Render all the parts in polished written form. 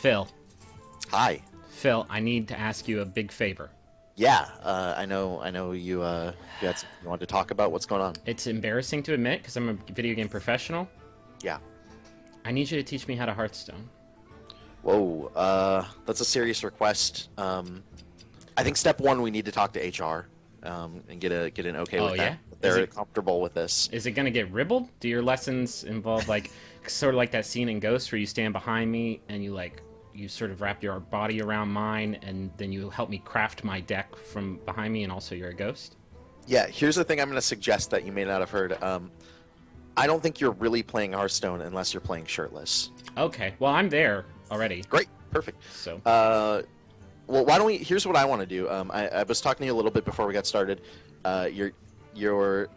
Phil. Hi. Phil, I need to ask you a big favor. Yeah, I know you had something you wanted to talk about. What's going on? It's embarrassing to admit because I'm a video game professional. Yeah. I need you to teach me how to Hearthstone. Whoa, that's a serious request. I think step one, we need to talk to HR, and get an okay with yeah? that. They're comfortable with this. Is it going to get ribbled? Do your lessons involve like sort of like that scene in Ghost where you stand behind me and you sort of wrap your body around mine and then you help me craft my deck from behind me and also you're a ghost? Yeah, here's the thing I'm going to suggest that you may not have heard. I don't think you're really playing Hearthstone unless you're playing shirtless. Okay, well I'm there already. Great, perfect. So, well, why don't we? Here's what I want to do. I was talking to you a little bit before we got started. You're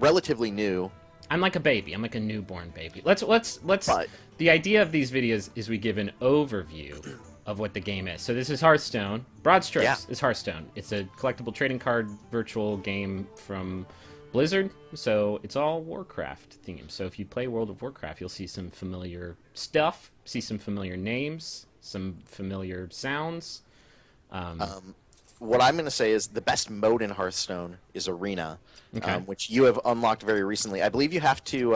relatively new. I'm like a baby. I'm like a newborn baby. Let's. But, The idea of these videos is we give an overview of what the game is. So this is Hearthstone. Broad strokes is Hearthstone. It's a collectible trading card virtual game from Blizzard. So it's all Warcraft themed. So if you play World of Warcraft, you'll see some familiar stuff, see some familiar names, some familiar sounds. what I'm going to say is the best mode in Hearthstone is Arena, Okay. Which you have unlocked very recently. I believe you have to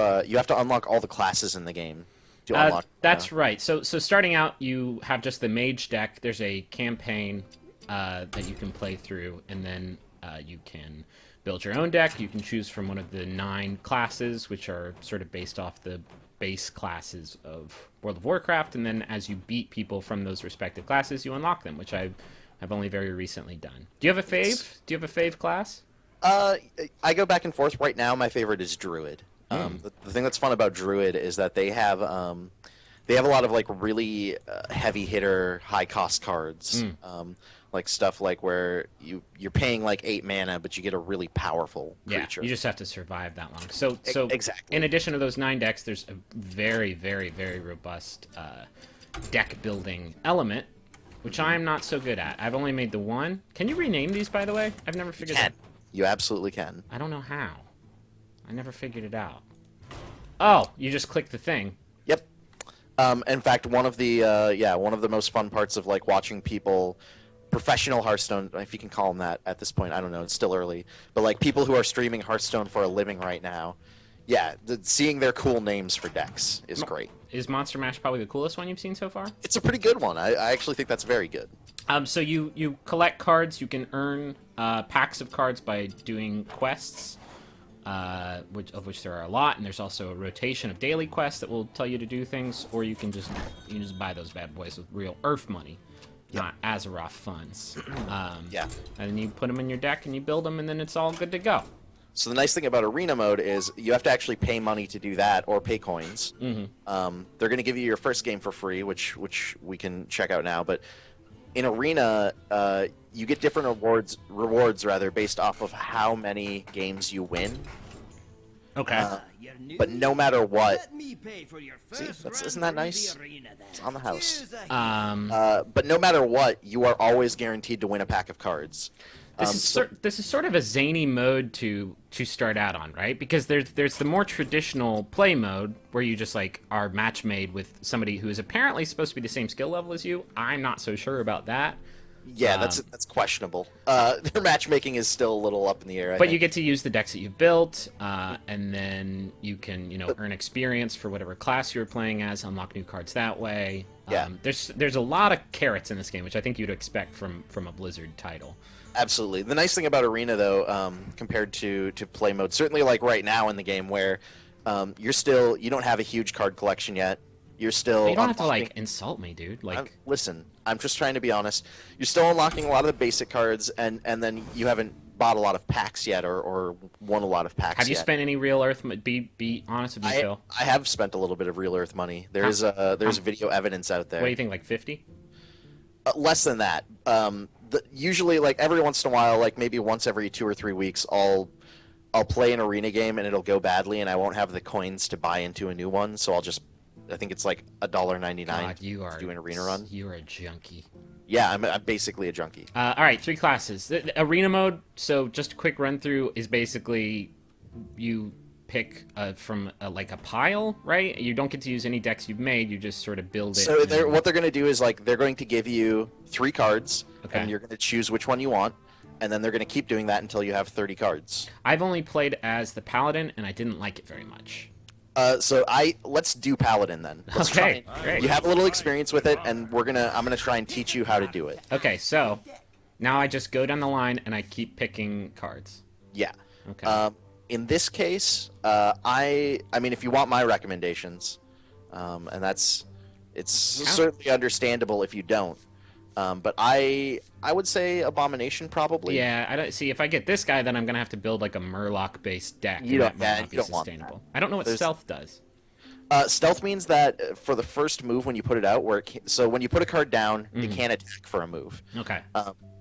unlock all the classes in the game to unlock. That's right. So starting out, you have just the mage deck. There's a campaign that you can play through, and then you can build your own deck. You can choose from one of the 9 classes, which are sort of based off the base classes of World of Warcraft, and then as you beat people from those respective classes, you unlock them, which I've only very recently done. Do you have a fave? Do you have a fave class? I go back and forth. Right now, my favorite is Druid. The thing that's fun about Druid is that they have a lot of like really heavy hitter, high cost cards. Like stuff like where you're paying like 8 mana, but you get a really powerful creature. Yeah, you just have to survive that long. So exactly. In addition to those 9 decks, there's a very, very, very robust deck building element, which I'm not so good at. I've only made the one. Can you rename these, by the way? I've never figured that. You absolutely can. I don't know how. I never figured it out. Oh, you just click the thing. Yep. In fact, one of the most fun parts of like watching people, professional Hearthstone, if you can call them that at this point, I don't know, it's still early, but like people who are streaming Hearthstone for a living right now, seeing their cool names for decks is great. Is Monster Mash probably the coolest one you've seen so far? It's a pretty good one. I actually think that's very good. So you collect cards. You can earn packs of cards by doing quests, of which there are a lot, and there's also a rotation of daily quests that will tell you to do things, or you can just buy those bad boys with real Earth money, not Azeroth funds. And then you put them in your deck and you build them, and then it's all good to go. So the nice thing about Arena mode is you have to actually pay money to do that, or pay coins. They're going to give you your first game for free, which we can check out now. But in Arena, you get different rewards based off of how many games you win. Okay. But no matter what, Let me pay for your see, first isn't run that through nice? the arena, then. It's on the house. Here's a But no matter what, you are always guaranteed to win a pack of cards. This is sort of a zany mode to start out on, right? Because there's the more traditional play mode where you just like are match made with somebody who is apparently supposed to be the same skill level as you. I'm not so sure about that. Yeah, that's questionable. Their matchmaking is still a little up in the air. I But think. you get to use the decks that you've built, and then you can earn experience for whatever class you're playing as, unlock new cards that way. Yeah. There's a lot of carrots in this game, which I think you'd expect from a Blizzard title. Absolutely. The nice thing about Arena, though, compared to play mode, certainly like right now in the game where you don't have a huge card collection yet. You're still. You don't have to like insult me, dude. Listen, I'm just trying to be honest. You're still unlocking a lot of the basic cards, and then you haven't bought a lot of packs yet, or won a lot of packs. Have you spent any real Earth? Be honest with me, Phil. I have spent a little bit of real Earth money. There's video evidence out there. What do you think, like 50? Less than that. Usually, like every once in a while, like maybe once every 2 or 3 weeks, I'll play an arena game and it'll go badly, and I won't have the coins to buy into a new one, so I think it's like $1.99 to do an arena run. You are a junkie. Yeah, I'm basically a junkie. All right, 3 classes. The arena mode. So just a quick run through is basically you pick from like a pile, right? You don't get to use any decks you've made. You just sort of build it. So what they're going to do is like they're going to give you 3 cards, Okay. and you're going to choose which one you want, and then they're going to keep doing that until you have 30 cards. I've only played as the Paladin, and I didn't like it very much. Let's do Paladin then. Let's Okay, try. great. You have a little experience with it, and I'm gonna try and teach you how to do it. Okay, so now I just go down the line and I keep picking cards. Yeah. Okay. In this case, I mean, if you want my recommendations, and it's certainly understandable if you don't. But I would say Abomination probably. Yeah, I don't see if I get this guy, then I'm gonna have to build like a Murloc-based deck. You and don't- that might yeah, not be you don't want sustainable. I don't know what stealth does. Stealth means that for the first move when you put it out, so when you put a card down, it can't attack for a move. Okay.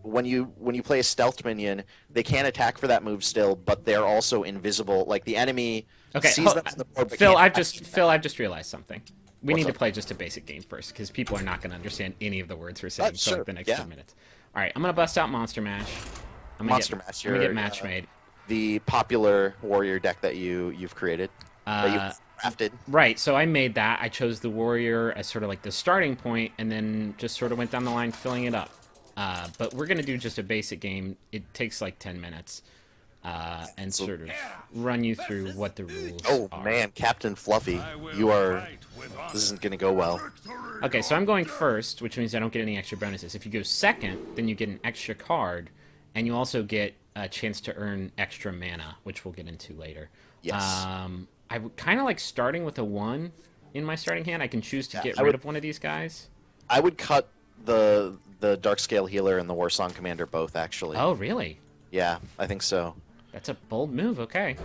When you play a stealth minion, they can attack for that move still, but they're also invisible. Like the enemy sees them on the board. But Phil, can't I've just realized something. We need to play just a basic game first, because people are not going to understand any of the words we're saying for sure, like the next yeah. 2 minutes. All right, I'm going to bust out Monster Mash. I'm gonna Monster Mash, I'm going to you're, get match made. the popular warrior deck that you've created, that you've crafted. Right, so I made that. I chose the warrior as sort of like the starting point, and then just sort of went down the line filling it up. But we're going to do just a basic game. It takes like 10 minutes. And sort of run you through what the rules Oh are. man, Captain Fluffy, this isn't going to go well. Okay, so I'm going first, which means I don't get any extra bonuses. If you go second, then you get an extra card, and you also get a chance to earn extra mana, which we'll get into later. Yes. I would kind of like starting with a 1 in my starting hand. I can choose to get I rid would- of one of these guys. I would cut the Darkscale Healer and the Warsong Commander both, actually. Oh, really? Yeah, I think so. That's a bold move, okay.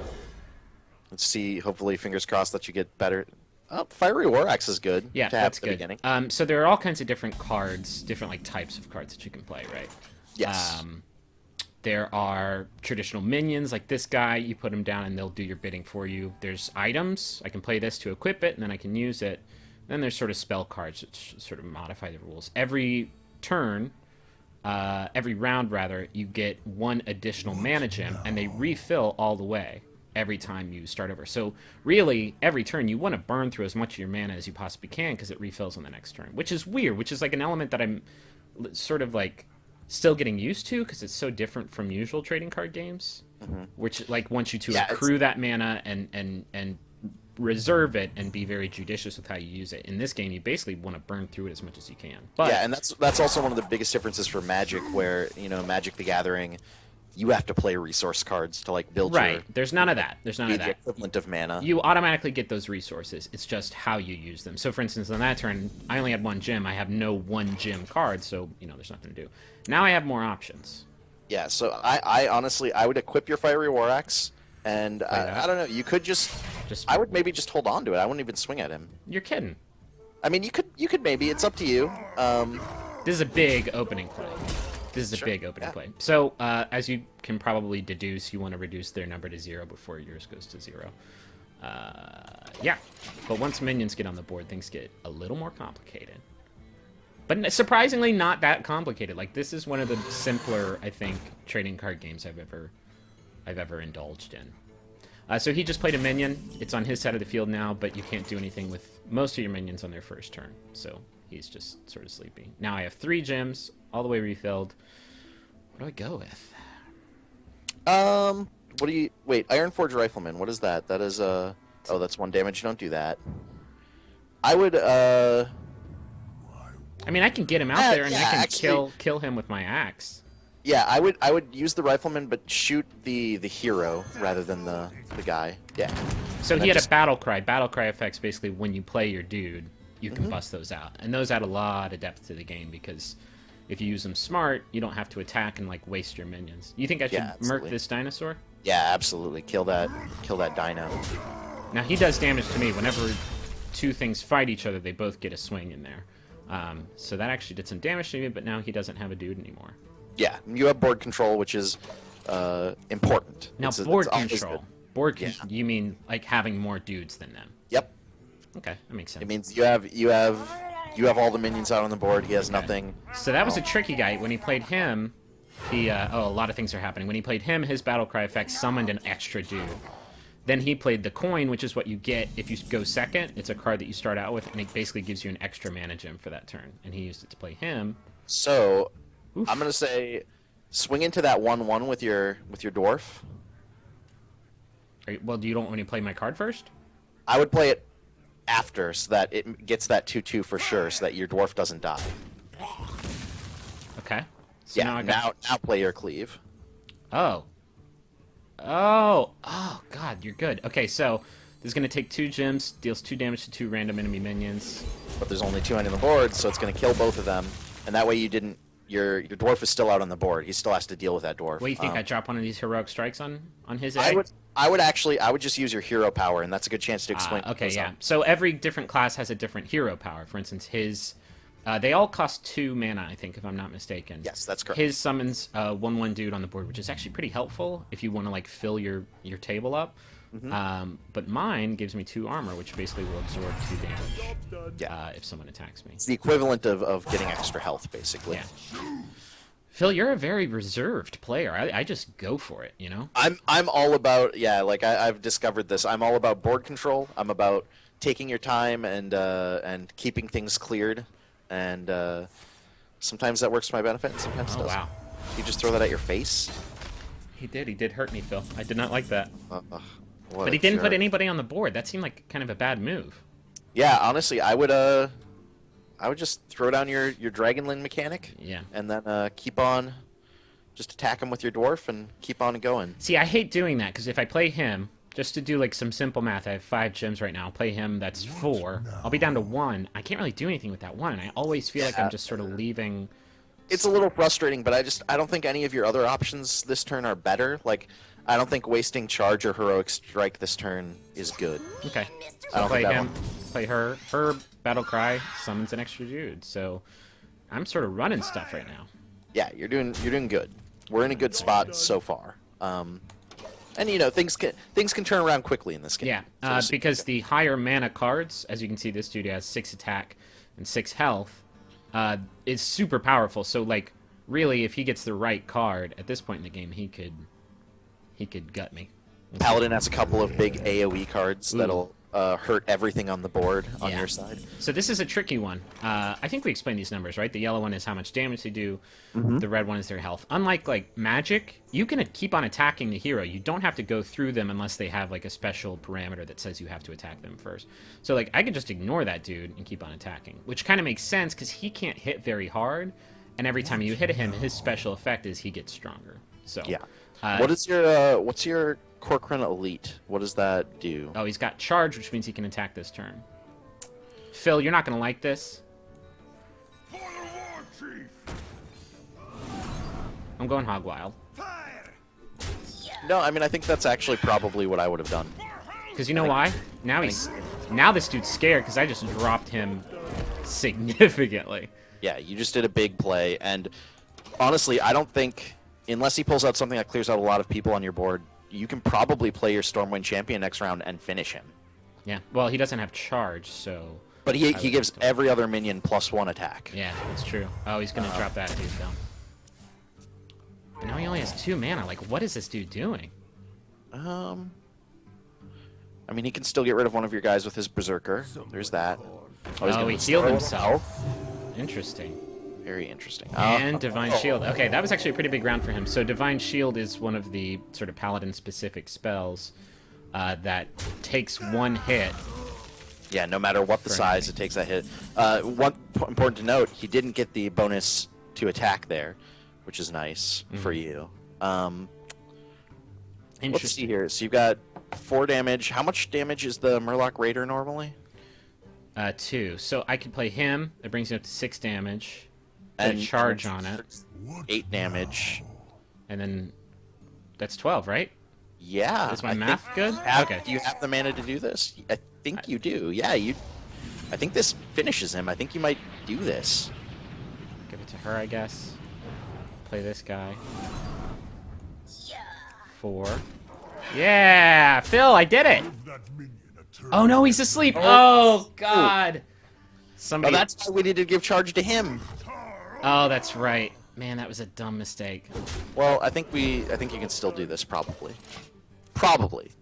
Let's see, hopefully, fingers crossed that you get better. Oh, Fiery War Axe is good Yeah, to have that's at the good. beginning. So there are all kinds of different cards, different like types of cards that you can play, right? Yes. There are traditional minions like this guy. You put them down and they'll do your bidding for you. There's items. I can play this to equip it, and then I can use it. Then there's sort of spell cards which sort of modify the rules. Every turn, every round rather, you get 1 additional mana gem, and they refill all the way every time you start over. So really, every turn you want to burn through as much of your mana as you possibly can because it refills on the next turn, which is weird, which is like an element that I'm sort of like still getting used to because it's so different from usual trading card games, which like wants you to accrue that mana and reserve it and be very judicious with how you use it. In this game, you basically want to burn through it as much as you can. But Yeah, and that's also one of the biggest differences for Magic, where Magic the Gathering, you have to play resource cards to like build right, your there's none of that. There's none be of the that. equivalent of mana. You automatically get those resources. It's just how you use them. So, for instance, on that turn, I only had 1 gem. I have no 1 gem card, so there's nothing to do. Now I have more options. Yeah, so I honestly I would equip your Fiery War Axe, and I don't know. You could just I would maybe just hold on to it. I wouldn't even swing at him. You're kidding. I mean, you could maybe. It's up to you. This is a big opening play. This is a big opening play. So, as you can probably deduce, you want to reduce their number to 0 before yours goes to 0. Yeah, but once minions get on the board, things get a little more complicated. But surprisingly, not that complicated. Like, this is one of the simpler, I think, trading card games I've ever indulged in. So he just played a minion. It's on his side of the field now, but you can't do anything with most of your minions on their first turn. So he's just sort of sleepy. Now I have 3 gems, all the way refilled. What do I go with? What do you... Wait, Ironforge Rifleman, what is that? That is, Oh, that's 1 damage. You don't do that. I would, I mean, I can get him out there, and I can kill him with my axe. Yeah, I would use the Rifleman, but shoot the hero rather than the guy. Yeah. So And he then had a battle cry. Battle cry effects basically when you play your dude, you can bust those out, and those add a lot of depth to the game because if you use them smart, you don't have to attack and like waste your minions. You think I should murk this dinosaur? Yeah, absolutely. Kill that dino. Now he does damage to me. Whenever 2 things fight each other, they both get a swing in there. So that actually did some damage to me, but now he doesn't have a dude anymore. Yeah, you have board control, which is important. Now It's board always control. good. You mean like having more dudes than them? Yep. Okay, that makes sense. It means you have all the minions out on the board. He has nothing. So that was a tricky guy. When he played him, he a lot of things are happening. When he played him, his battle cry effect summoned an extra dude. Then he played the coin, which is what you get if you go second. It's a card that you start out with, and it basically gives you an extra mana gem for that turn. And he used it to play him. So, Oof. I'm gonna say, swing into that 1/1 with your dwarf. Well, do you don't want to play my card first? I would play it after, so that it gets that 2/2 for sure, so that your dwarf doesn't die. Okay. So Yeah. Now play your cleave. Oh, God, you're good. Okay, so this is going to take 2 gems, deals 2 damage to 2 random enemy minions. But there's only 2 on the board, so it's going to kill both of them. And that way you didn't... Your dwarf is still out on the board. He still has to deal with that dwarf. What do you think? I drop one of these heroic strikes on his I egg? would just use your hero power, and that's a good chance to explain. Okay, yeah. So every different class has a different hero power. For instance, his... they all cost 2 mana, I think, if I'm not mistaken. Yes, that's correct. His summons 1/1 dude on the board, which is actually pretty helpful if you want to like fill your table up. But mine gives me 2 armor, which basically will absorb 2 damage if someone attacks me. It's the equivalent of getting extra health, basically. Yeah. Phil, you're a very reserved player. I just go for it, you know? I'm all about, like I've discovered this. I'm all about board control. I'm about taking your time and keeping things cleared. And sometimes that works to my benefit, and sometimes it doesn't. Wow. You just throw that at your face? He did. He did hurt me, Phil. I did not like that. What But a he didn't put jerk. anybody on the board. That seemed like kind of a bad move. Yeah, honestly, I would just throw down your Dragonlin mechanic. Yeah. And then keep on, just attack him with your dwarf and keep on going. See, I hate doing that, because if I play him, just to do like some simple math, I have 5 gems right now. I'll play him, that's 4. I'll be down to 1. I can't really do anything with that 1, and I always feel like I'm just sort of leaving... It's a little frustrating, but I don't think any of your other options this turn are better. Like, I don't think wasting charge or heroic strike this turn is good. Okay. I So don't play think that him, play her. Her battle cry summons an extra dude. So I'm sort of running stuff right now. Yeah, you're doing good. We're in a good spot so far. And you know things can turn around quickly in this game. Yeah, because the higher mana cards, as you can see, this dude has 6 attack and 6 health, is super powerful. So like, really, if he gets the right card at this point in the game, he could gut me. Paladin has a couple of big AoE cards that'll hurt everything on the board on your side. So this is a tricky one. I think we explained these numbers, right? The yellow one is how much damage they do. The red one is their health. Unlike like magic, you can keep on attacking the hero. You don't have to go through them unless they have like a special parameter that says you have to attack them first. So like I could just ignore that dude and keep on attacking, which kind of makes sense because he can't hit very hard, and every time you hit him, his special effect is he gets stronger. So Yeah. What's your Corcoran Elite? What does that do? Oh, he's got charge, which means he can attack this turn. Phil, you're not going to like this. I'm going Hog Wild. No, I mean I think that's actually probably what I would have done. Because you know why? Now this dude's scared because I just dropped him significantly. Yeah, you just did a big play, and honestly, I don't think unless he pulls out something that clears out a lot of people on your board, you can probably play your Stormwind Champion next round and finish him. Yeah, well, he doesn't have charge, so... But he gives every other minion +1 attack. Yeah, that's true. Oh, he's going to drop that dude, though. And now he only has 2 mana. Like, what is this dude doing? I mean, he can still get rid of one of your guys with his Berserker. There's that. Oh, he healed himself. Interesting. Very interesting. And Divine Shield. Okay, that was actually a pretty big round for him. So Divine Shield is one of the sort of Paladin-specific spells that takes 1 hit. Yeah, no matter what the size, it takes that hit. One important to note, he didn't get the bonus to attack there, which is nice for you. Let's see here. So you've got 4 damage. How much damage is the Murloc Raider normally? 2. So I could play him. That brings you up to 6 damage. And charge on it. 8 damage. And then that's 12, right? Yeah. Is my math good? Okay. Do you have the mana to do this? I think you do. Yeah, I think this finishes him. I think you might do this. Give it to her, I guess. Play this guy. 4. Yeah! Phil, I did it! Oh no, he's asleep! Oh, God! Somebody... Oh, that's why we need to give charge to him. Oh, that's right. Man, that was a dumb mistake. Well, I think you can still do this, probably. Probably.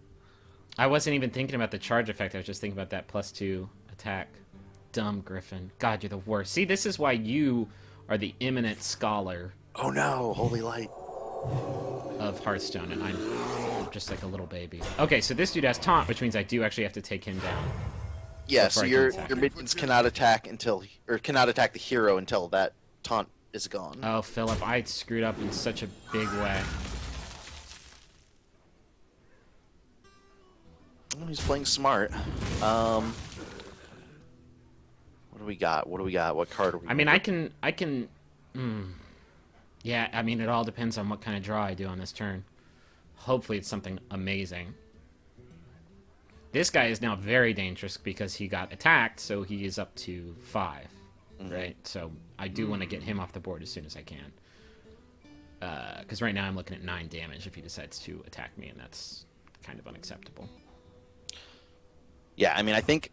I wasn't even thinking about the charge effect. I was just thinking about that +2 attack. Dumb Griffin. God, you're the worst. See, this is why you are the eminent scholar Oh no, holy light. of Hearthstone, and I'm just like a little baby. Okay, so this dude has taunt, which means I do actually have to take him down. Yeah, Before so I can your attack. minions cannot attack cannot attack the hero until that taunt is gone. Oh, Philip, I screwed up in such a big way. Oh, he's playing smart. What do we got? What do we got? What card are we? I mean, I can. Yeah, I mean, it all depends on what kind of draw I do on this turn. Hopefully, it's something amazing. This guy is now very dangerous because he got attacked, so he is up to 5, right? So I do want to get him off the board as soon as I can. Because right now I'm looking at 9 damage if he decides to attack me, and that's kind of unacceptable. Yeah, I mean, I think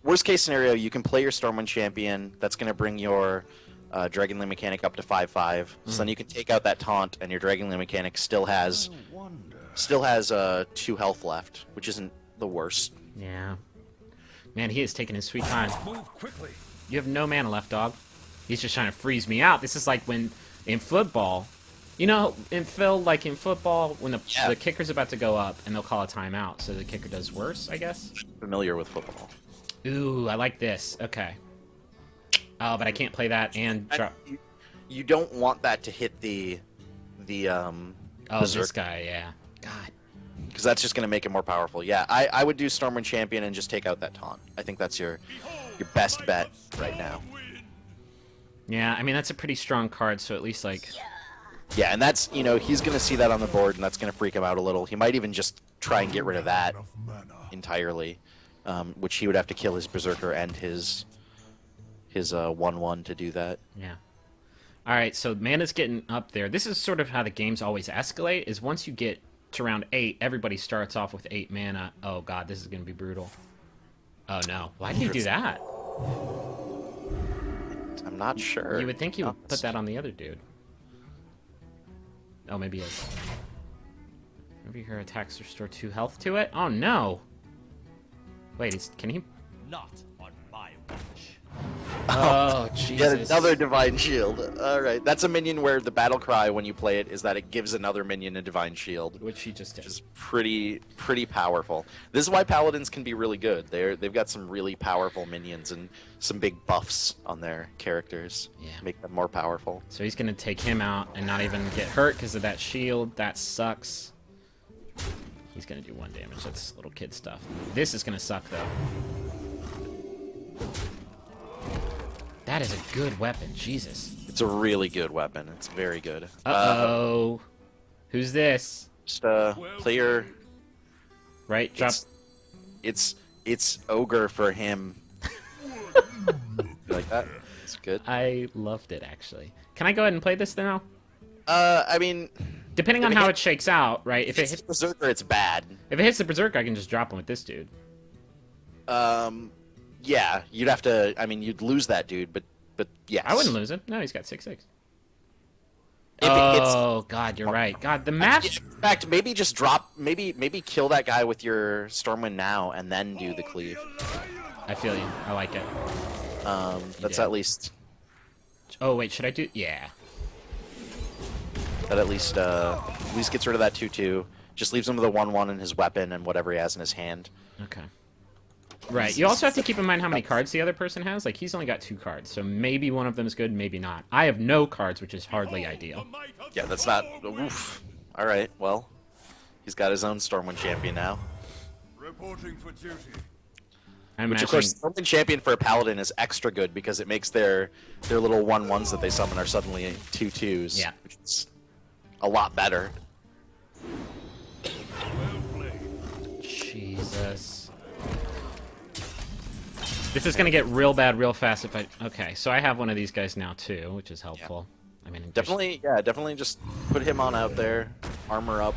worst case scenario, you can play your Stormwind Champion. That's going to bring your Dragonlane mechanic up to 5/5. So then you can take out that taunt, and your Dragonlane mechanic still has 2 health left, which isn't the worst. Yeah. Man, he is taking his sweet time. Move quickly. You have no mana left, dog. He's just trying to freeze me out. This is like when in football, you know, in football, when the kicker's about to go up and they'll call a timeout, so the kicker does worse, I guess. Familiar with football. Ooh, I like this. Okay. Oh, but I can't play that and drop. You don't want that to hit the Oh, Berserk, this guy, yeah. God. because that's just going to make it more powerful. Yeah, I would do Stormwind Champion and just take out that taunt. I think that's your best bet right now. Yeah, I mean, that's a pretty strong card, so at least, like... Yeah, and that's, you know, he's going to see that on the board, and that's going to freak him out a little. He might even just try and get rid of that entirely, which he would have to kill his Berserker and his 1/1 to do that. Yeah. Alright, so mana's getting up there. This is sort of how the games always escalate, is once you get to round 8, everybody starts off with 8 mana. Oh god, this is going to be brutal. Oh no. Why did he do that? I'm not sure. You would think he would put that on the other dude. Oh, maybe he is. Whenever your attacks restore 2 health to it? Oh no! Wait, can he... Not on my watch. Oh, Get Jesus. another Divine Shield. Alright, that's a minion where the battle cry when you play it is that it gives another minion a Divine Shield. Which he just did. Which is pretty powerful. This is why Paladins can be really good. They've got some really powerful minions and some big buffs on their characters. Yeah. Make them more powerful. So he's gonna take him out and not even get hurt because of that shield. That sucks. He's gonna do 1 damage. That's little kid stuff. This is gonna suck, though. That is a good weapon. Jesus. It's a really good weapon. It's very good. Uh-oh. Who's this? Just play your... Right? Drop... It's ogre for him. You like that? It's good. I loved it, actually. Can I go ahead and play this now? I mean... Depending on how it shakes out, right? If it hits Berserker, it's bad. If it hits the Berserker, I can just drop him with this dude. Yeah, you'd have to... I mean, you'd lose that dude, but yes. I wouldn't lose him. No, he's got 6/6. If it hits... Oh, God, you're right. God, the map... In fact, maybe just drop... Maybe kill that guy with your Stormwind now, and then do the cleave. I feel you. I like it. That's did. at least... Oh, wait, should I do... Yeah. That at least gets rid of that 2/2. Just leaves him with a 1/1 in his weapon and whatever he has in his hand. Okay. Right. You also have to keep in mind how many cards the other person has. Like, he's only got 2 cards, so maybe one of them is good, maybe not. I have no cards, which is hardly ideal. Yeah, that's not... Oof. Alright, well. He's got his own Stormwind Champion now. Reporting for duty. I'm Which, of course, Stormwind Champion for a Paladin is extra good because it makes their little 1/1s that they summon are suddenly 2/2s. Yeah. Which is a lot better. Well played. Jesus. This is gonna get real bad real fast if I... Okay, so I have one of these guys now, too, which is helpful. I mean... Definitely just put him on out there, armor up,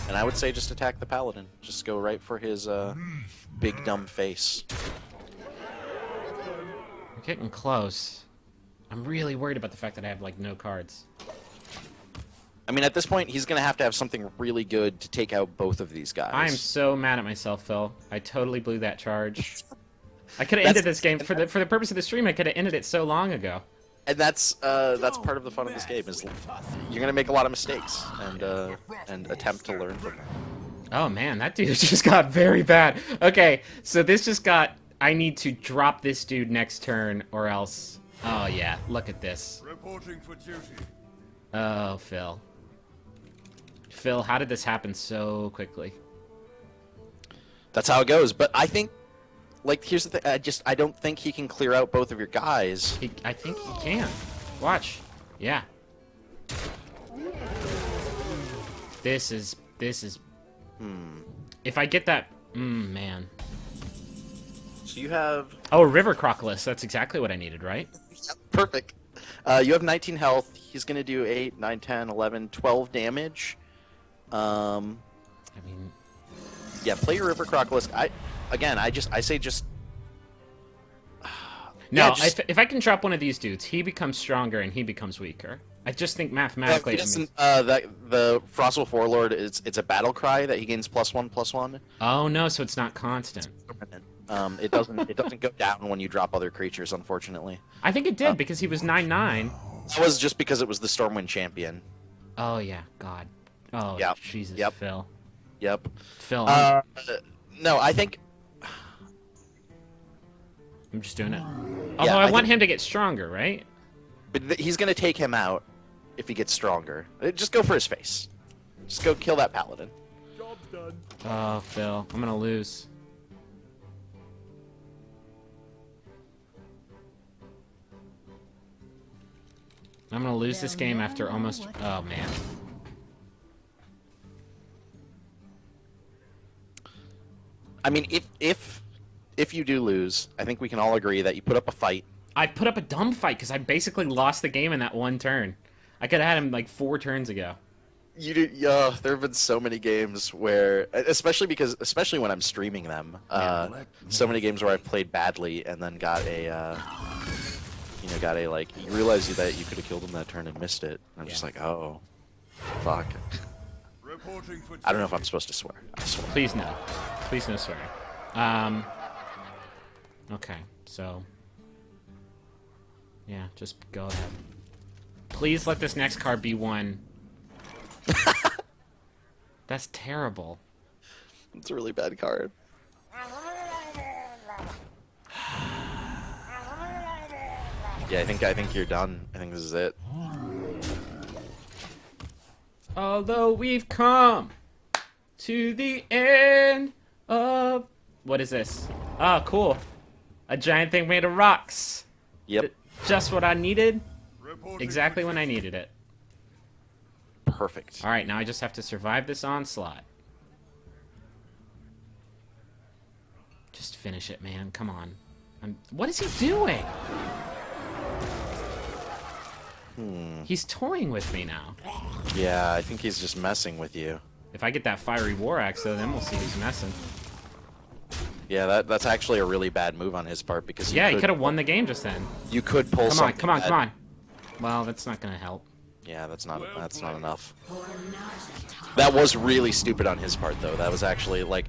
and I would say just attack the Paladin. Just go right for his big dumb face. We're getting close. I'm really worried about the fact that I have, like, no cards. I mean, at this point, he's going to have something really good to take out both of these guys. I'm so mad at myself, Phil. I totally blew that charge. I could have ended this game for the purpose of the stream. I could have ended it so long ago. And that's part of the fun of this game is you're gonna make a lot of mistakes and attempt to learn from them. Oh man, that dude just got very bad. Okay, so this just got. I need to drop this dude next turn, or else. Oh yeah, look at this. Reporting for duty. Oh, Phil. Phil, how did this happen so quickly? That's how it goes. But I think, like, here's the thing. I don't think he can clear out both of your guys. I think he can. Watch. Yeah. This is. If I get that. Man. So you have. Oh, a River Crocodile. That's exactly what I needed, right? Perfect. You have 19 health. He's going to do 8, 9, 10, 11, 12 damage. I mean. Yeah, play your River Crocodile. I say just. No, Yeah, just- if I can drop one of these dudes, he becomes stronger and he becomes weaker. I just think mathematically. The Frostwolf Warlord it's a battle cry that he gains +1/+1. Oh no, so it's not constant. It doesn't go down when you drop other creatures, unfortunately. I think it did because he was 9/9. That was just because it was the Stormwind champion. Oh yeah, God. Oh Yep. Jesus, Yep. Phil. Yep. Phil, No, I think. I'm just doing it. Although I want him to get stronger, right? But he's gonna take him out if he gets stronger. Just go for his face. Just go kill that paladin. Job's done. Oh, Phil, I'm gonna lose. I'm gonna lose this game after almost. Oh man. I mean, if you do lose, I think we can all agree that you put up a fight. I put up a dumb fight because I basically lost the game in that one turn. I could have had him like 4 turns ago. You do, yeah. There have been so many games where, especially when I'm streaming them, so many games where I've played badly and then got a like you realize that you could have killed him that turn and missed it. And I'm just like, oh, fuck. Reporting for duty. I don't know if I'm supposed to swear. I swear. Please no. Please no swearing. Okay, so. Yeah, just go ahead. Please let this next card be 1. That's terrible. It's a really bad card. Yeah, I think you're done. I think this is it. Although we've come to the end of... What is this? Oh, cool. A giant thing made of rocks. Yep. Just what I needed. Reporting Exactly for when I needed it. Perfect. Alright, now I just have to survive this onslaught. Just finish it, man. Come on. What is he doing? He's toying with me now. Yeah, I think he's just messing with you. If I get that fiery war axe, though, then we'll see who's messing. Yeah, that's actually a really bad move on his part because Yeah, he could have won the game just then. You could pull Come on, something come on, that- come on. Well, that's not gonna help. Yeah, that's not enough. That was really stupid on his part, though. That was actually like,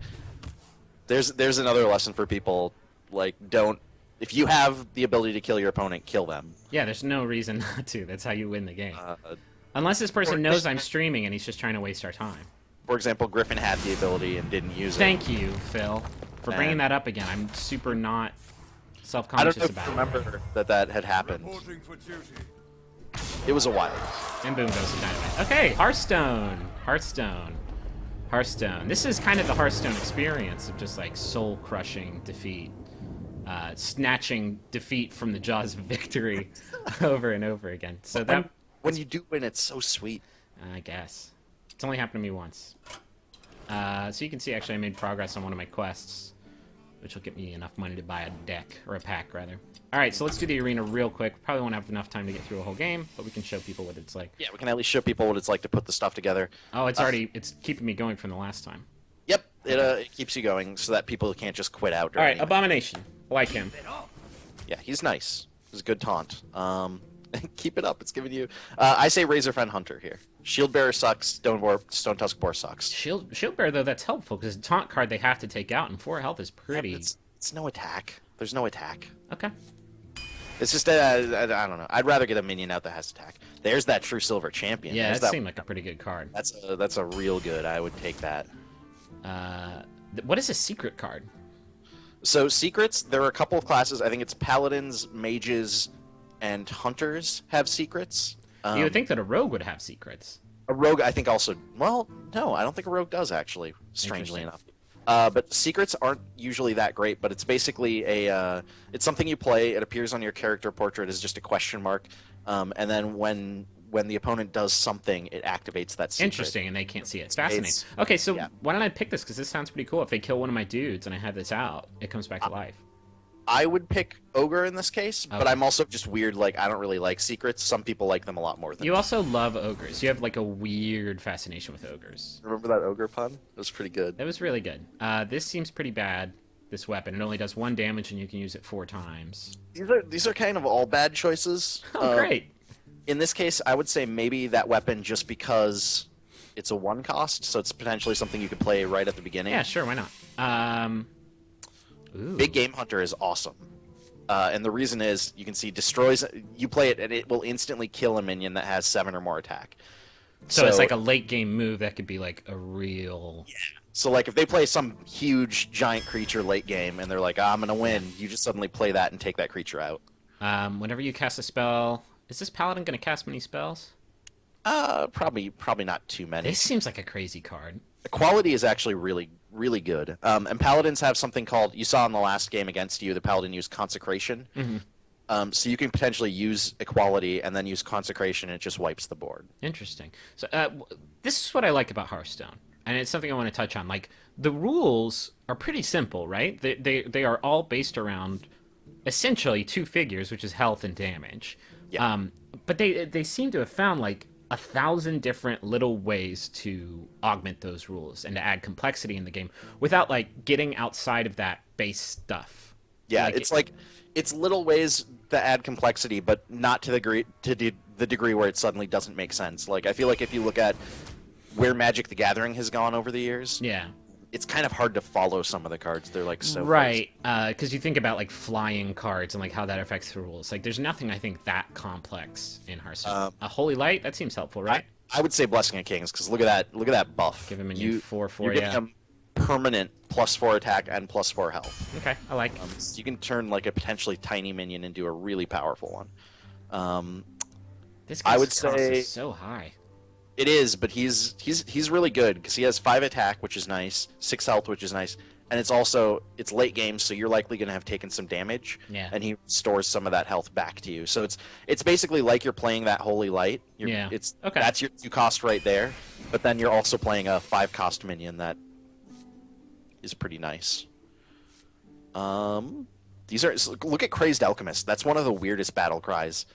there's another lesson for people. Like, if you have the ability to kill your opponent, kill them. Yeah, there's no reason not to. That's how you win the game. Unless this person knows I'm streaming and he's just trying to waste our time. For example, Griffin had the ability and didn't use it. Thank you, Phil, for bringing that up again. I'm super not self-conscious about it. I don't remember that had happened. reporting for duty. It was a while. And boom goes the dynamite. Okay, Hearthstone. This is kind of the Hearthstone experience of just like soul-crushing defeat. Snatching defeat from the jaws of victory over and over again. So When you do win, it's so sweet. I guess. It's only happened to me once. So you can see, actually, I made progress on one of my quests, which will get me enough money to buy a deck, or a pack, rather. Alright, so let's do the arena real quick. Probably won't have enough time to get through a whole game, but we can show people what it's like. Yeah, we can at least show people what it's like to put the stuff together. Oh, it's keeping me going from the last time. Yep, it keeps you going so that people can't just quit out. Alright, Abomination. I like him. Yeah, he's nice. He's a good taunt. Keep it up. It's giving you... I say Razorfen Hunter here. Shield Bearer sucks. Stone Tusk Boar sucks. Shield Bearer, though, that's helpful, because the taunt card they have to take out, and 4 health is Yeah, pretty... but it's no attack. There's no attack. Okay. It's just, I don't know. I'd rather get a minion out that has attack. There's that True Silver Champion. Yeah, There's that seemed like a pretty good card. That's a real good. I would take that. What is a secret card? So secrets, there are a couple of classes. I think it's Paladins, Mages, and Hunters have secrets. You would think that a rogue would have secrets. A rogue, I think, also. Well, no, I don't think a rogue does actually. Strangely enough, but secrets aren't usually that great. But it's basically it's something you play. It appears on your character portrait as just a question mark, and then when the opponent does something, it activates that secret. Interesting, and they can't see it. It's fascinating. Okay, so why don't I pick this? Because this sounds pretty cool. If they kill one of my dudes and I have this out, it comes back to life. I would pick Ogre in this case, but I'm also just weird. Like, I don't really like secrets. Some people like them a lot more than You also love ogres. You have, like, a weird fascination with ogres. Remember that Ogre pun? It was pretty good. That was really good. This seems pretty bad, this weapon. It only does 1 damage, and you can use it 4 times. These are kind of all bad choices. Oh, great. In this case, I would say maybe that weapon just because it's a 1 cost, so it's potentially something you could play right at the beginning. Yeah, sure, why not? Ooh. Big Game Hunter is awesome. And the reason is, you can see destroys. You play it, and it will instantly kill a minion that has 7 or more attack. So it's like a late game move that could be like a real... Yeah. So like if they play some huge giant creature late game, and they're like, I'm going to win, you just suddenly play that and take that creature out. Whenever you cast a spell... Is this paladin going to cast many spells? Probably not too many. This seems like a crazy card. The quality is actually really good. And paladins have something called, you saw in the last game against you, the paladin used consecration. Mm-hmm. So you can potentially use equality and then use consecration, and it just wipes the board. Interesting. So this is what I like about Hearthstone, and it's something I want to touch on. Like, the rules are pretty simple, right? They are all based around essentially 2 figures, which is health and damage. Yeah. But they seem to have found like 1,000 different little ways to augment those rules and to add complexity in the game without like getting outside of that base stuff. Yeah, it's little ways that add complexity, but not to the degree where it suddenly doesn't make sense. Like, I feel like if you look at where Magic the Gathering has gone over the years, yeah, it's kind of hard to follow some of the cards. They're like so right, because you think about like flying cards and like how that affects the rules. Like, there's nothing I think that complex in Hearthstone. A Holy Light, that seems helpful, right? I would say Blessing of Kings, because look at that buff. Give him a new 4/4. You're giving him permanent +4 attack and +4 health. Okay, I like. So you can turn like a potentially tiny minion into a really powerful one. This I guy's would cost say is so high. It is, but he's really good because he has 5 attack, which is nice, 6 health, which is nice, and it's late game, so you're likely going to have taken some damage. Yeah. And he stores some of that health back to you, so it's basically like you're playing that Holy Light. Yeah. Okay. That's your 2 cost right there, but then you're also playing a 5 cost minion that is pretty nice. Look at Crazed Alchemist. That's one of the weirdest battle cries,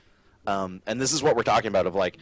and this is what we're talking about of like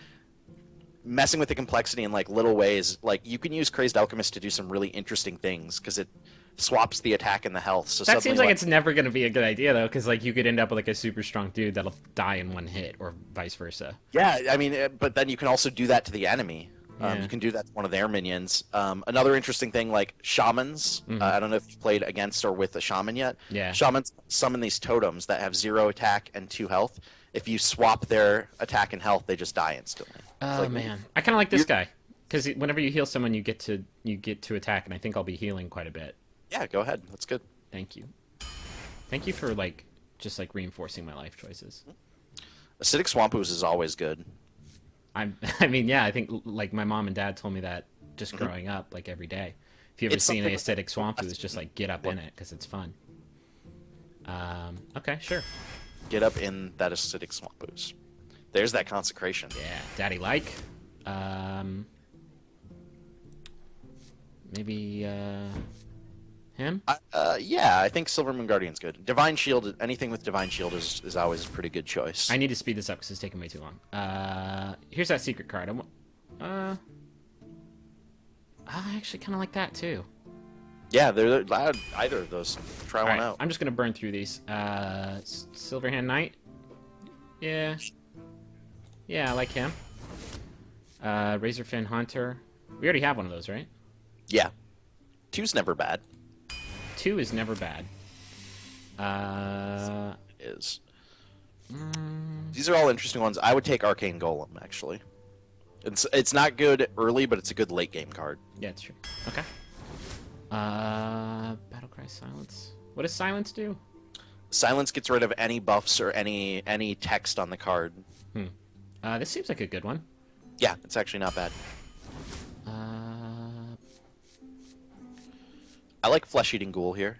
messing with the complexity in like little ways. Like, you can use Crazed Alchemist to do some really interesting things because it swaps the attack and the health. So that seems like it's never going to be a good idea though, because like you could end up with like a super strong dude that'll die in 1 hit, or vice versa. Yeah, I mean, but then you can also do that to the enemy. Yeah. You can do that to one of their minions. Another interesting thing, like shamans. I don't know if you've played against or with a shaman yet. Yeah. Shamans summon these totems that have 0 attack and 2 health. If you swap their attack and health, they just die instantly. Oh man, I kind of like this guy because whenever you heal someone, you get to attack, and I think I'll be healing quite a bit. Yeah, go ahead. That's good. Thank you for like just like reinforcing my life choices. Acidic Swamp Ooze is always good. I mean, yeah, I think like my mom and dad told me that just growing up, like every day. If you ever seen an acidic swamp ooze, just like get up in it because it's fun. Okay, sure. Get up in that acidic swamp ooze. There's that consecration. Yeah, daddy like. Maybe him. Yeah, I think Silvermoon Guardian's good. Divine Shield, anything with Divine Shield is always a pretty good choice. I need to speed this up because it's taking way too long. Here's that secret card. I actually kind of like that too. Yeah, they're loud. Either of those. Try one out. I'm just gonna burn through these. Silverhand Knight. Yeah. Yeah, I like him. Razorfin Hunter. We already have one of those, right? Yeah. 2's never bad. 2 is never bad. Is. These are all interesting ones. I would take Arcane Golem, actually. It's not good early, but it's a good late game card. Yeah, it's true. Okay. Battlecry Silence. What does Silence do? Silence gets rid of any buffs or any text on the card. This seems like a good one. Yeah, it's actually not bad. I like Flesh Eating Ghoul here.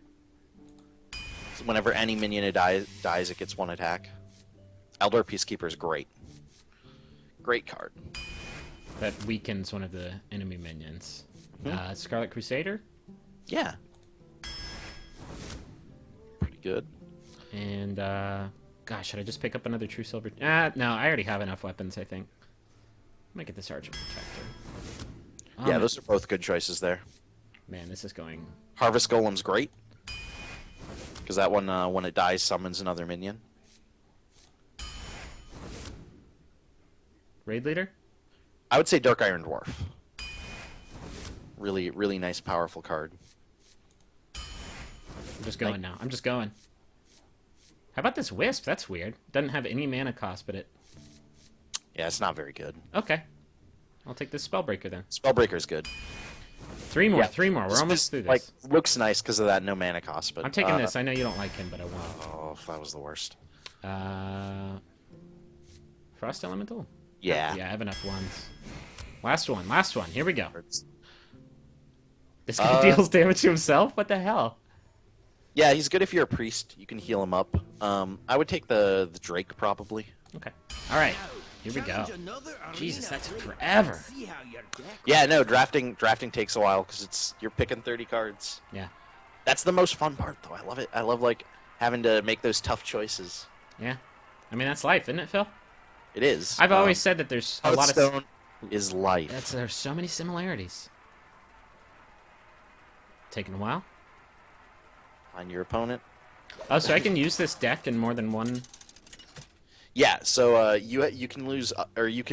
So whenever any minion dies, it gets 1 attack. Eldar Peacekeeper is great. Great card. That weakens one of the enemy minions. Scarlet Crusader. Yeah. Pretty good. And, gosh, should I just pick up another True Silver? No, I already have enough weapons, I think. I might get the Sergeant Protector. Oh, Yeah, those are both good choices there. Man, this is going... Harvest Golem's great. Because that one, when it dies, summons another minion. Raid Leader? I would say Dark Iron Dwarf. Really, really nice, powerful card. I'm just going now. I'm just going. How about this Wisp? That's weird. Doesn't have any mana cost, but it... Yeah, it's not very good. Okay. I'll take this Spellbreaker then. Spellbreaker's good. 3 more, Yeah. 3 more. We're This almost just, through this. Like, looks nice because of that no mana cost, but... I'm taking this. I know you don't like him, but I want Oh, that was the worst. Frost Elemental? Yeah. Yeah, I have enough ones. Last one. Last one. Here we go. This guy deals damage to himself? What the hell? Yeah, he's good if you're a priest. You can heal him up. I would take the Drake, probably. Okay. All right. Here we go. Jesus, that took forever. Yeah, no, drafting takes a while because you're picking 30 cards. Yeah. That's the most fun part, though. I love it. I love, like, having to make those tough choices. Yeah. I mean, that's life, isn't it, Phil? It is. I've always said that there's a lot of... Hearthstone is life. There's so many similarities. Taking a while. Find your opponent. Oh, so I can use this deck in more than one... Yeah, so you can lose, or you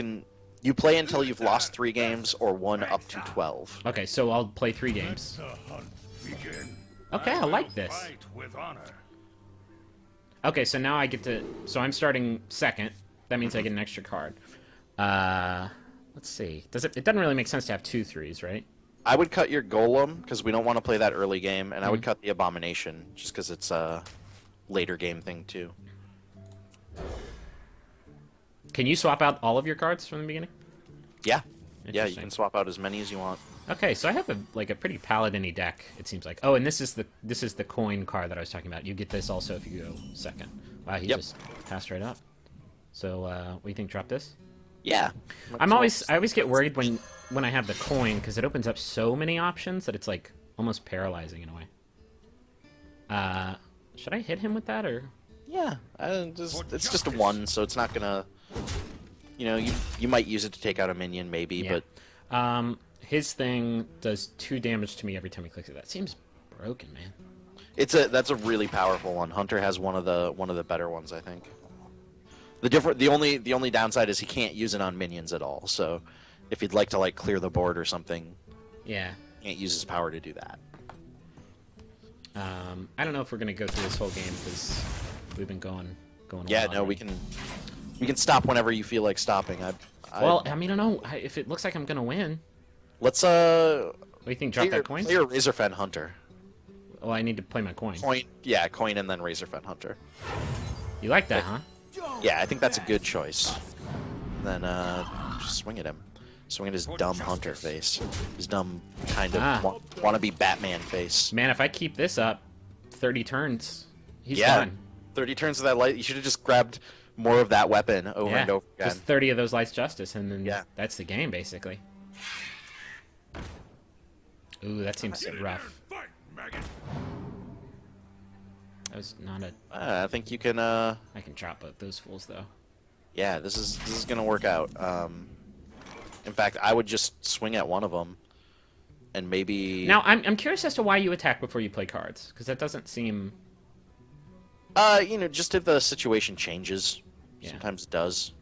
play until you've lost 3 games or won up to 12. Okay, so I'll play 3 games. The hunt begin. Okay, I like this. Fight with honor. Okay, so now I get to... So I'm starting second. That means I get an extra card. Let's see. It doesn't really make sense to have 2 3s, right? I would cut your Golem, because we don't want to play that early game, and I would cut the Abomination, just because it's a later game thing, too. Can you swap out all of your cards from the beginning? Yeah. Yeah, you Interesting. can swap out as many as you want. Okay, so I have a pretty paladin-y deck, it seems like. Oh, and this is the coin card that I was talking about. You get this also if you go second. Wow, he just passed right up. So, what do you think? Drop this? Yeah. I always get worried when I have the coin because it opens up so many options that it's like almost paralyzing in a way. Should I hit him with that or? Yeah. It's just a 1, so it's not gonna. You know, you might use it to take out a minion, maybe, Yeah. but His thing does 2 damage to me every time he clicks it. That seems broken, man. that's a really powerful one. Hunter has one of the better ones, I think. The only downside is he can't use it on minions at all. So, if he'd like to like clear the board or something, Yeah. he can't use his power to do that. I don't know if we're gonna go through this whole game because we've been going. Yeah, a no, while we can stop whenever you feel like stopping. Well, I mean, I don't know if it looks like I'm gonna win. Let's What do you think? Drop that coin? play your Razorfen Hunter. Oh, I need to play my coin. Coin and then Razorfen Hunter. You like that, huh? Yeah, I think that's a good choice. Then just swing at him. Swing at his dumb hunter face. His dumb kind of wannabe Batman face. Man, if I keep this up, 30 turns, he's Yeah. done. 30 turns of that light. You should have just grabbed more of that weapon over and over again. Just 30 of those lights justice, and then Yeah. that's the game, basically. Ooh, that seems rough. Fight, maggot. That was not a... I think you can. I can drop both those fools, though. Yeah, this is gonna work out. In fact, I would just swing at one of them, and maybe. Now, I'm curious as to why you attack before you play cards, because that doesn't seem... Just if the situation changes. Yeah. Sometimes it does.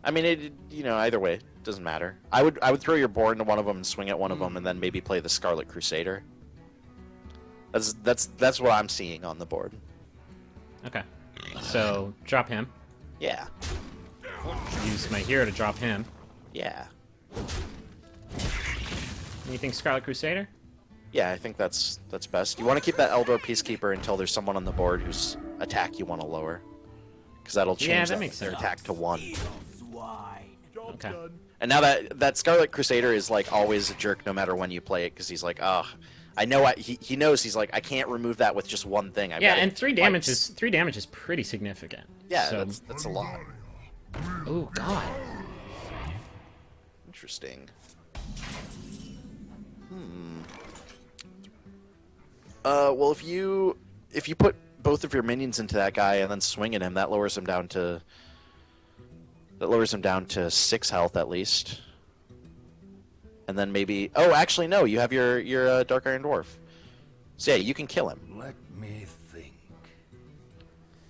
I mean, either way, doesn't matter. I would throw your boar into one of them and swing at one of them, and then maybe play the Scarlet Crusader. That's what I'm seeing on the board. Okay. So drop him. Yeah. Use my hero to drop him. Yeah. Anything Scarlet Crusader? Yeah, I think that's best. You want to keep that Eldor Peacekeeper until there's someone on the board whose attack you want to lower, because that'll change that makes their sense. attack to 1. Okay. And now that Scarlet Crusader is like always a jerk no matter when you play it, because he's like, oh, I know he knows he's like, I can't remove that with just one thing. Yeah, and 3 damage is pretty significant. Yeah, so... that's a lot. Oh God. Interesting. Well, if you put both of your minions into that guy and then swing at him, that lowers him down to 6 health at least. And then maybe, oh, actually no, you have your Dark Iron Dwarf. So yeah, you can kill him. Let me think.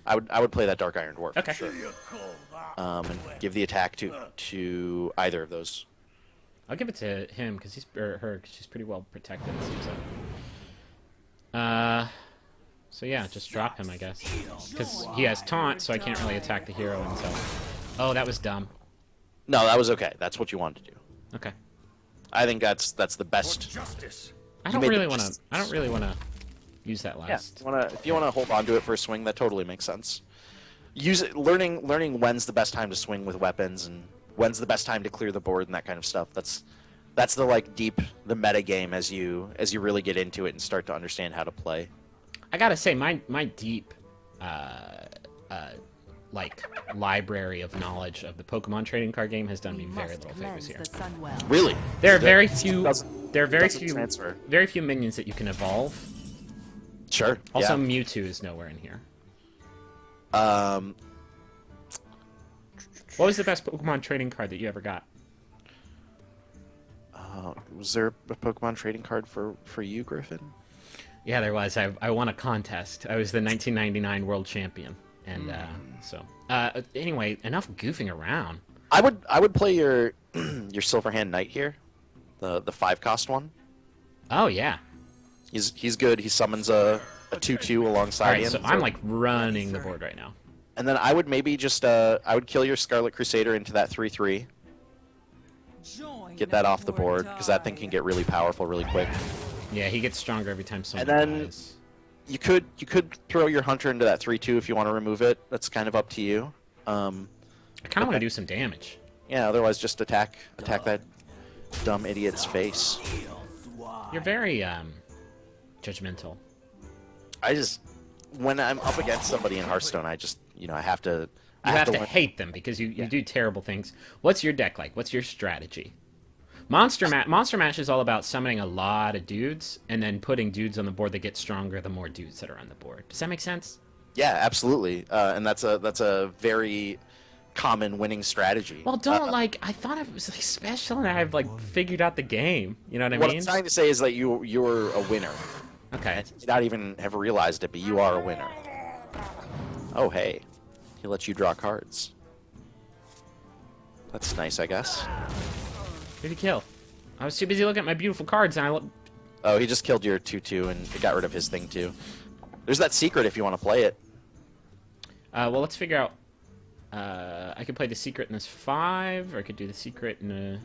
I would play that Dark Iron Dwarf. Okay. For sure. And give the attack to either of those. I'll give it to him because she's pretty well protected. It seems like. So yeah, just drop him, I guess, because he has taunt, so I can't really attack the hero until. Oh, that was dumb. No, that was okay. That's what you wanted to do. Okay. I think that's the best. Justice. I don't really want to use that last. Yeah, if you wanna hold on to it for a swing, that totally makes sense. Use it, learning when's the best time to swing with weapons and when's the best time to clear the board and that kind of stuff. That's the like the meta game as you really get into it and start to understand how to play. I gotta say, my deep, like library of knowledge of the Pokemon trading card game has done me very little favors here. Really? There are very few. Doesn't transfer. Very few minions that you can evolve. Sure. Also, yeah. Mewtwo is nowhere in here. Um. What was the best Pokemon trading card that you ever got? Was there a Pokemon trading card for you, Griffin? Yeah, there was. I won a contest. I was the 1999 world champion, and anyway, enough goofing around. I would play your Silverhand Knight here, the 5-cost one. Oh yeah. He's good. He summons a 2/2 alongside All right, him. so I'm like running the board right now. And then I would maybe just I would kill your Scarlet Crusader into that 3/3. Get that off the board because that thing can get really powerful really quick. Yeah, he gets stronger every time someone And then dies. you could throw your Hunter into that 3/2 if you want to remove it. That's kind of up to you. I kind of want to do some damage. Yeah. Otherwise, just attack that dumb idiot's face. You're very judgmental. When I'm up against somebody in Hearthstone, I just I have to. You have to win. hate them because you do terrible things. What's your deck like? What's your strategy? Monster Mash is all about summoning a lot of dudes and then putting dudes on the board that get stronger the more dudes that are on the board. Does that make sense? Yeah, absolutely. And that's a very common winning strategy. Well, don't I thought it was like special and I've like figured out the game. You know what I What mean? I'm trying to say is that you're a winner. Okay. You not even have realized it, but you are a winner. Oh hey, he lets you draw cards. That's nice, I guess. Who did he kill? I was too busy looking at my beautiful cards and Oh, he just killed your 2/2 and it got rid of his thing too. There's that secret if you want to play it. well, let's figure out. I could play the secret in this 5, or I could do the secret in a.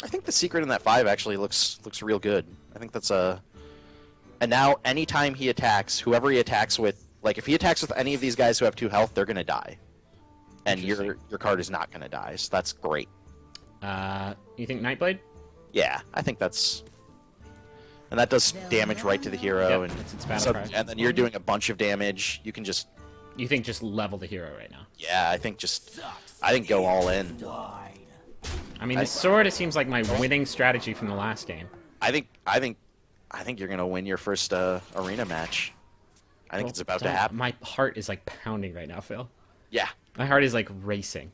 I think the secret in that 5 actually looks real good. I think that's a. And now, anytime he attacks, whoever he attacks with, like if he attacks with any of these guys who have 2 health, they're gonna die, and your card is not gonna die. So that's great. You think Nightblade? Yeah, I think that's. And that does damage right to the hero, Yep, it's battle cry. and then you're doing a bunch of damage. You can just. You think just level the hero right now? Yeah, I think go all in. I mean, this sort of seems like my winning strategy from the last game. I think you're gonna win your first arena match. I think it's about to happen. My heart is like pounding right now, Phil. Yeah. My heart is like racing.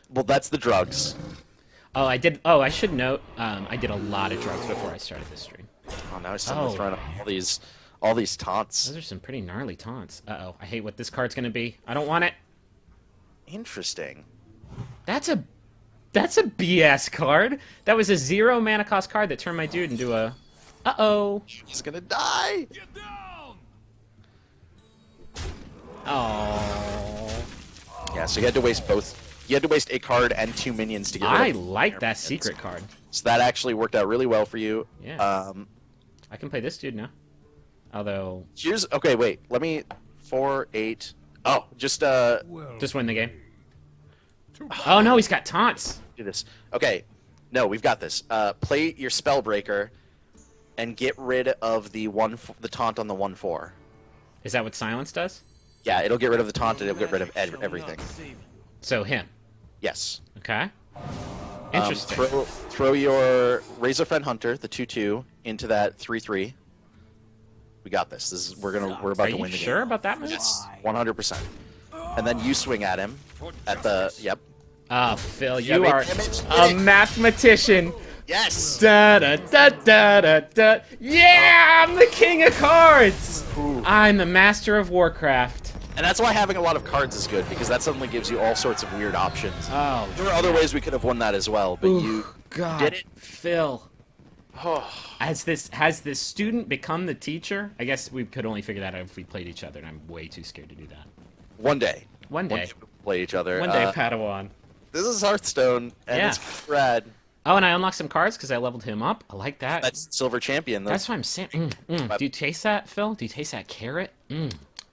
Well, that's the drugs. Oh, I did. Oh, I should note. I did a lot of drugs before I started this stream. Oh, now someone's throwing up all these taunts. Those are some pretty gnarly taunts. Uh-oh, I hate what this card's gonna be. I don't want it. Interesting. That's a That's a BS card. That was a 0 mana cost card that turned my dude into a... Uh-oh. He's gonna die. Get down! Oh. Yeah, so you had to waste both. You had to waste a card and 2 minions to get rid I of like that minions. secret card. So that actually worked out really well for you. Yeah. I can play this dude now. Although... Here's okay. Wait, let me 4, 8. Oh, just Well, Just win the game. Oh, no, he's got taunts. do this. Okay, no, we've got this. Play your Spellbreaker, and get rid of the taunt on the 1/4. Is that what silence does? Yeah, it'll get rid of the taunt and it'll get rid of everything. So him. Yes. Okay. Interesting. Throw your Razorfen Hunter, the 2/2, into that 3/3. We got this. We're about Are to you win the sure game. about that move? Yes, 100%. And then you swing at him at the yep. Oh, Phil, Yeah, you make are damage. a mathematician. Yes. Da da da da da da. Yeah, I'm the king of cards. I'm the master of Warcraft. And that's why having a lot of cards is good, because that suddenly gives you all sorts of weird options. Oh, There were other ways we could have won that as well, but you God, did it. Phil. Oh, Has this student become the teacher? I guess we could only figure that out if we played each other, and I'm way too scared to do that. one day. One day. we'll play each other. One day, Padawan. This is Hearthstone, and Yeah. it's rad. Oh, and I unlocked some cards because I leveled him up. I like that. That's Silver Champion. That's what I'm saying. Do you taste that, Phil? Do you taste that carrot?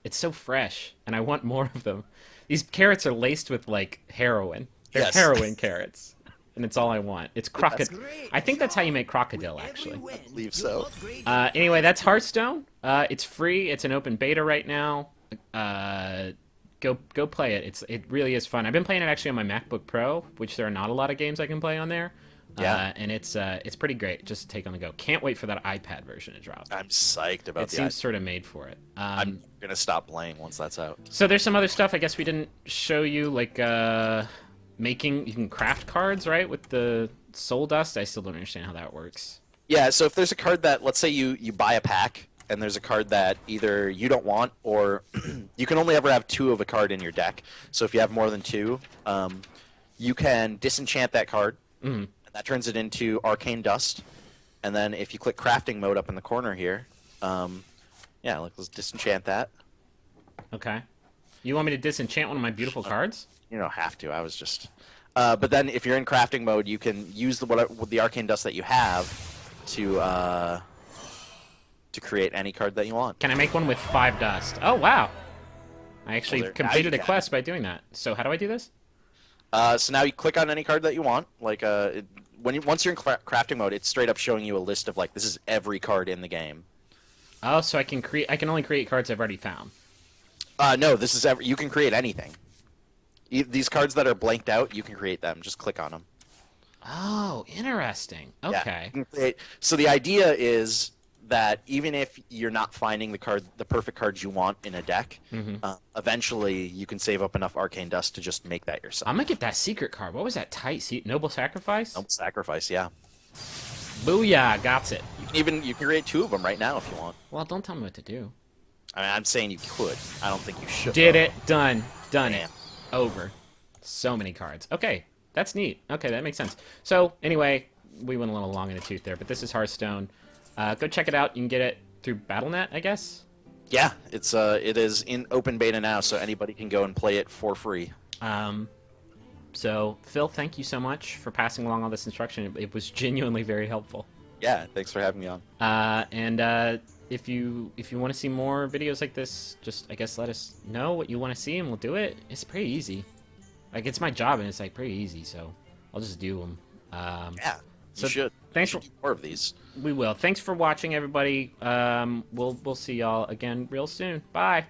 It's so fresh, and I want more of them. These carrots are laced with, like, heroin. They're Yes. heroin carrots, and it's all I want. It's crocodile. I think that's how you make crocodile, actually. I believe so. Anyway, that's Hearthstone. It's free. It's an open beta right now. Go play it. It really is fun. I've been playing it actually on my MacBook Pro, which there are not a lot of games I can play on there. Yeah. And it's pretty great just to take on the go. Can't wait for that iPad version to drop. I'm psyched about It the. seems sort of made for it. I'm gonna stop playing once that's out. So there's some other stuff I guess we didn't show you, like making. You can craft cards, right, with the soul dust. I still don't understand how that works. Yeah. So if there's a card that, let's say you buy a pack, and there's a card that either you don't want, or you can only ever have 2 of a card in your deck. So if you have more than 2, you can disenchant that card. Mm-hmm. That turns it into arcane dust, and then if you click crafting mode up in the corner here, yeah, let's disenchant that. Okay. You want me to disenchant one of my beautiful cards? You don't have to. I was just. But then if you're in crafting mode, you can use the arcane dust that you have to create any card that you want. Can I make one with 5 dust? Oh wow! I actually Well, now completed you a can. quest by doing that. So how do I do this? So now you click on any card that you want. Like once you're in crafting mode, it's straight up showing you a list of like this is every card in the game. Oh, so I can create. I can only create cards I've already found. No, this is you can create anything. These cards that are blanked out, you can create them. Just click on them. Oh, interesting. Yeah, Okay. you can create. So the idea is that even if you're not finding the perfect cards you want in a deck, eventually you can save up enough arcane dust to just make that yourself. I'm gonna get that secret card. What was that? Noble Sacrifice? Don't sacrifice, yeah. Booyah! Got it. You can create 2 of them right now if you want. Well, don't tell me what to do. I mean, I'm saying you could. I don't think you should. Did though. it. Done. Done Damn. it. Over. So many cards. Okay, that's neat. Okay, that makes sense. So, anyway, we went a little long in the tooth there, but this is Hearthstone. Go check it out. You can get it through Battle.net, I guess. Yeah, it is in open beta now, so anybody can go and play it for free. So, Phil, thank you so much for passing along all this instruction. It was genuinely very helpful. Yeah, thanks for having me on. If you want to see more videos like this, just I guess let us know what you want to see and we'll do it. It's pretty easy. Like it's my job and it's like pretty easy, so I'll just do them. Yeah, so you should. Thanks You for should do more of these. we will. Thanks for watching, everybody. We'll see y'all again real soon. Bye.